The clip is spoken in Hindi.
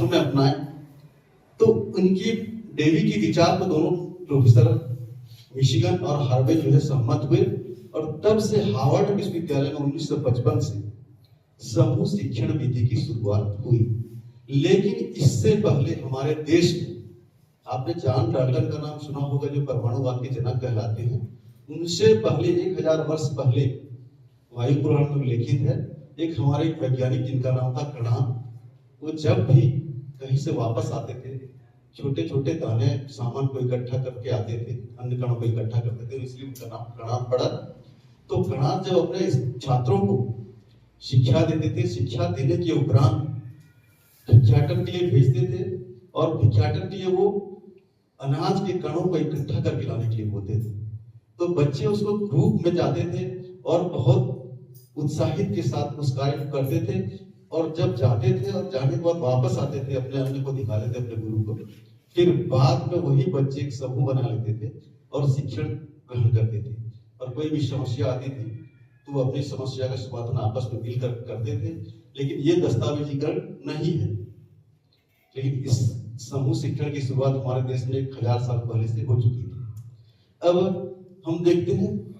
छात्रों में अपनाए। तो उनकी डेवी की विचार को दोनों प्रोफेसर मिशिगन और हार्वे जो है सहमत हुए, और तब से हार्वर्ड विश्वविद्यालय में 1955 से समूह शिक्षण विधि की शुरुआत हुई। लेकिन इससे पहले हमारे देश में आपने जॉन डाल्टन का नाम सुना होगा, जो परमाणुवाद के जनक कहलाते हैं। उनसे पहले 1000 वर्ष पहले वायु पुराण में उल्लेखित है, एक हमारे वैज्ञानिक जिनका नाम था कणान, वो जब भी कहीं से वापस आते थे छोटे छोटे दाने सामान को इकट्ठा करके आते थे, अन्य कणों को इकट्ठा करते थे, इसलिए उनका नाम कणान पड़ा। तो कणान जब अपने छात्रों को शिक्षा देते थे, शिक्षा देने के उपरांत भिक्षाटन के लिए भेजते थे, और भिक्षाटन के लिए वो अनाज के कणों को इकट्ठा करके लाने के लिए बोलते थे। तो बच्चे उसको ग्रुप में जाते थे और बहुत उत्साहित के साथ उस कार्य को करते थे, और जब जाते थे और जाने के बाद वापस आते थे, अपने अन्य को दिखा देते अपने गुरु को, फिर बाद में वही बच्चे एक समूह बना लेते थे और शिक्षण ग्रहण करते थे। और कोई भी समस्या आती थी तो वो अपनी समस्या का समाधान आपस में मिलकर करते थे। लेकिन ये दस्तावेजीकरण नहीं है। लेकिन इस समूह शिक्षण की शुरुआत हमारे देश में 1000 साल पहले से हो चुकी थी। अब हम देखते हैं